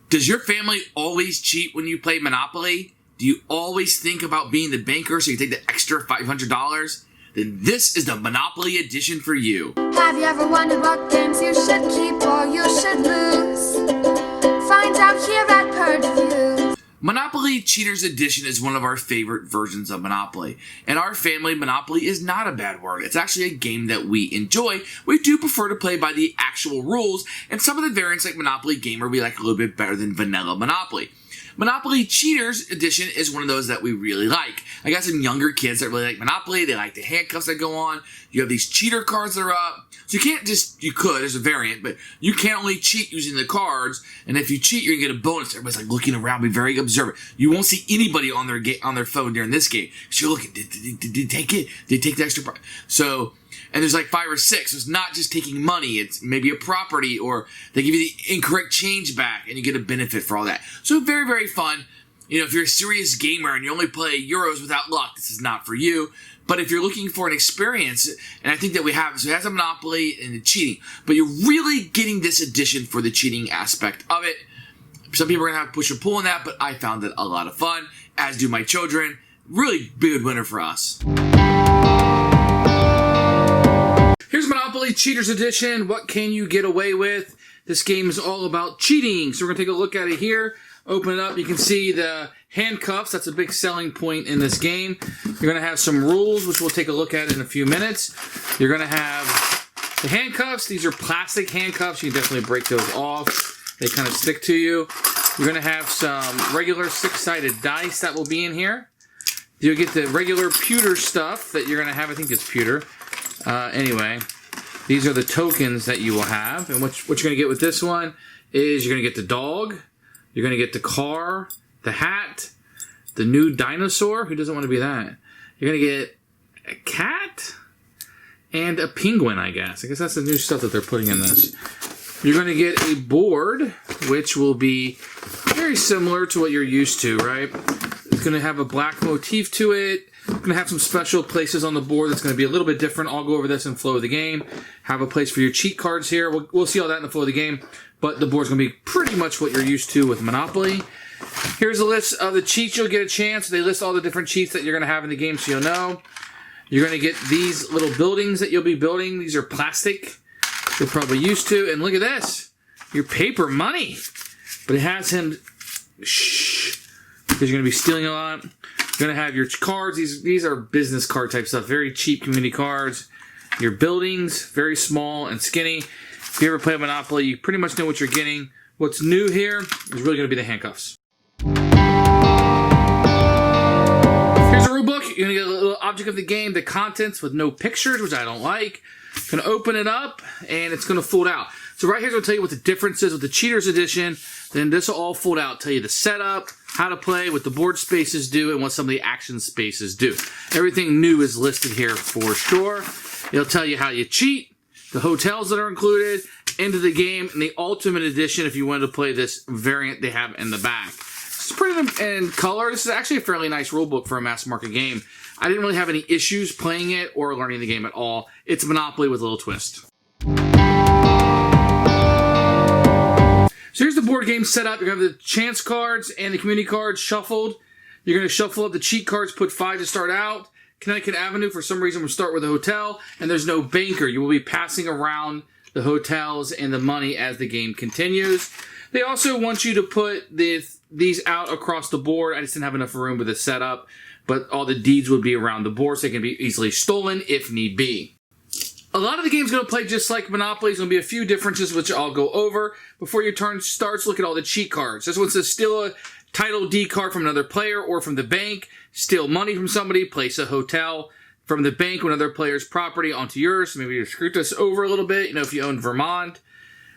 Does your family always cheat when you play Monopoly? Do you always think about being the banker so you take the extra $500? Then this is the Monopoly edition for you. Have you ever wondered what games you should keep or you should lose? Find out here at Purge. Monopoly Cheaters Edition is one of our favorite versions of Monopoly. In our family, Monopoly is not a bad word. It's actually a game that we enjoy. We do prefer to play by the actual rules, and some of the variants like Monopoly Gamer we like a little bit better than vanilla Monopoly. Monopoly Cheaters Edition is one of those that we really like. I got some younger kids that really like Monopoly. They like the handcuffs that go on. You have these cheater cards that are up. So you can't just, you could, there's a variant, but you can't only cheat using the cards. And if you cheat, you're going to get a bonus. Everybody's like looking around, be very observant. You won't see anybody on their phone during this game. So you're looking, did they take it? Did they take the extra part? So, and there's like 5 or 6. So it's not just taking money. It's maybe a property, or they give you the incorrect change back and you get a benefit for all that. So very, very fun. You know, if you're a serious gamer and you only play Euros without luck, this is not for you. But if you're looking for an experience, and I think that we have, so it has a Monopoly and the cheating, but you're really getting this edition for the cheating aspect of it. Some people are going to have push and pull on that, but I found it a lot of fun, as do my children. Really good winner for us. Here's Monopoly Cheaters Edition. What can you get away with? This game is all about cheating. So we're going to take a look at it here. Open it up. You can see the handcuffs. That's a big selling point in this game. You're going to have some rules, which we'll take a look at in a few minutes. You're going to have the handcuffs. These are plastic handcuffs. You can definitely break those off. They kind of stick to you. You're going to have some regular 6-sided dice that will be in here. You'll get the regular pewter stuff that you're going to have. I think it's pewter. Anyway, these are the tokens that you will have. And what you're going to get with this one is you're going to get the dog. You're going to get the car, the hat, the new dinosaur. Who doesn't want to be that? You're going to get a cat and a penguin, I guess. I guess that's the new stuff that they're putting in this. You're going to get a board, which will be very similar to what you're used to, right? It's going to have a black motif to it. It's going to have some special places on the board that's going to be a little bit different. I'll go over this in flow of the game. Have a place for your cheat cards here. We'll see all that in the flow of the game. But the board's going to be pretty much what you're used to with Monopoly. Here's a list of the cheats you'll get a chance. They list all the different cheats that you're going to have in the game so you'll know. You're going to get these little buildings that you'll be building. These are plastic. You're probably used to. And look at this. Your paper money. But it has him... Shh. Because you're going to be stealing a lot. You're going to have your cards. These are business card type stuff. Very cheap community cards. Your buildings. Very small and skinny. If you ever play Monopoly, you pretty much know what you're getting. What's new here is really going to be the handcuffs. Here's a rule book. You're going to get a little object of the game, the contents with no pictures, which I don't like. Going to open it up, and it's going to fold out. So right here's going to tell you what the difference is with the Cheaters Edition. Then this will all fold out. Tell you the setup, how to play, what the board spaces do, and what some of the action spaces do. Everything new is listed here for sure. It'll tell you how you cheat, the hotels that are included, into the game, and the Ultimate Edition if you wanted to play this variant they have in the back. It's pretty in color. This is actually a fairly nice rulebook for a mass market game. I didn't really have any issues playing it or learning the game at all. It's Monopoly with a little twist. So here's the board game setup. You're going to have the chance cards and the community cards shuffled. You're going to shuffle up the cheat cards, put 5 to start out. Connecticut Avenue, for some reason, will start with a hotel, and there's no banker. You will be passing around the hotels and the money as the game continues. They also want you to put these out across the board. I just didn't have enough room with the setup, but all the deeds would be around the board so they can be easily stolen if need be. A lot of the game's going to play just like Monopoly. There's going to be a few differences which I'll go over. Before your turn starts, look at all the cheat cards. This one says steal a title deed card from another player or from the bank, steal money from somebody, place a hotel from the bank or another player's property onto yours. Maybe you screwed this over a little bit, if you own Vermont.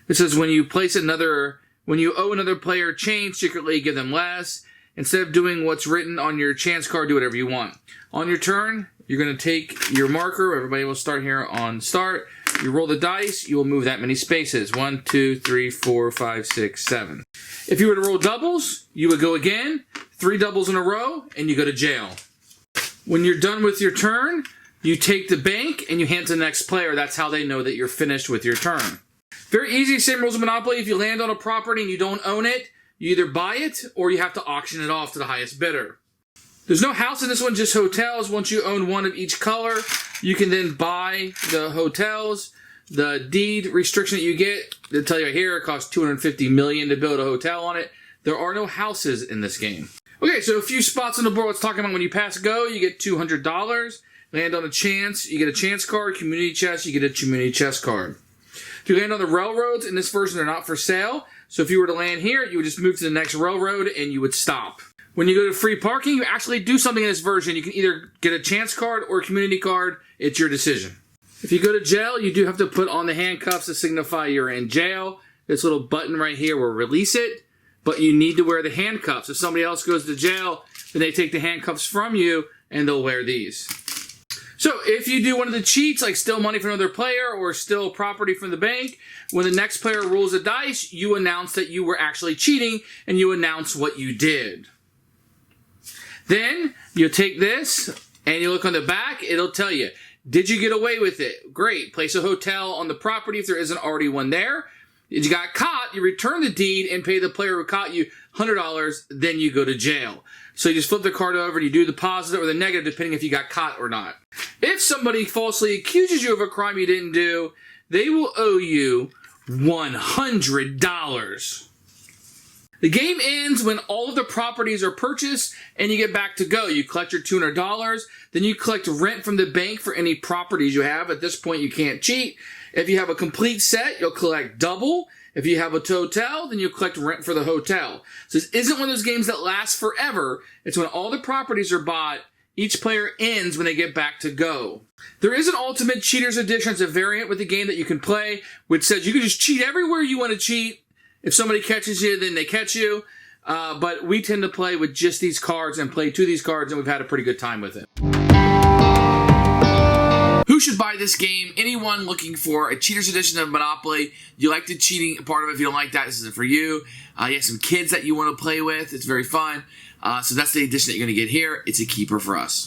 It says when you owe another player change, secretly give them less. Instead of doing what's written on your chance card, do whatever you want. On your turn, you're going to take your marker. Everybody will start here on start. You roll the dice. You will move that many spaces. 1, 2, 3, 4, 5, 6, 7. If you were to roll doubles, you would go again. 3 doubles in a row, and you go to jail. When you're done with your turn, you take the bank and you hand to the next player. That's how they know that you're finished with your turn. Very easy, same rules of Monopoly. If you land on a property and you don't own it, You either buy it or you have to auction it off to the highest bidder. There's no house in this one, just hotels. Once you own one of each color, you can then buy the hotels. The deed restriction that you get, they'll tell you right here, it costs $250 million to build a hotel on it. There are no houses in this game. Okay, so a few spots on the board. Let's talk about when you pass go, you get $200. Land on a chance, you get a chance card. Community chest, you get a community chest card. If you land on the railroads, in this version, they're not for sale. So if you were to land here, you would just move to the next railroad and you would stop. When you go to free parking, you actually do something in this version. You can either get a chance card or a community card. It's your decision. If you go to jail, you do have to put on the handcuffs to signify you're in jail. This little button right here will release it, but you need to wear the handcuffs. If somebody else goes to jail, then they take the handcuffs from you and they'll wear these. So if you do one of the cheats, like steal money from another player or steal property from the bank, when the next player rolls a dice, you announce that you were actually cheating and you announce what you did. Then you take this and you look on the back, it'll tell you, did you get away with it? Great. Place a hotel on the property if there isn't already one there. If you got caught, you return the deed and pay the player who caught you $100, then you go to jail. So you just flip the card over and you do the positive or the negative depending if you got caught or not. If somebody falsely accuses you of a crime you didn't do, they will owe you $100. The game ends when all of the properties are purchased and you get back to go. You collect your $200, then you collect rent from the bank for any properties you have. At this point, you can't cheat. If you have a complete set, you'll collect double. If you have a hotel, then you'll collect rent for the hotel. So this isn't one of those games that lasts forever. It's when all the properties are bought, each player ends when they get back to go. There is an Ultimate Cheaters Edition. It's a variant with the game that you can play, which says you can just cheat everywhere you want to cheat. If somebody catches you, then they catch you. But we tend to play with just these cards and play to these cards, and we've had a pretty good time with it. Who should buy this game? Anyone looking for a Cheaters Edition of Monopoly. You like the cheating part of it. If you don't like that, this isn't for you. You have some kids that you want to play with. It's very fun. So that's the edition that you're going to get here. It's a keeper for us.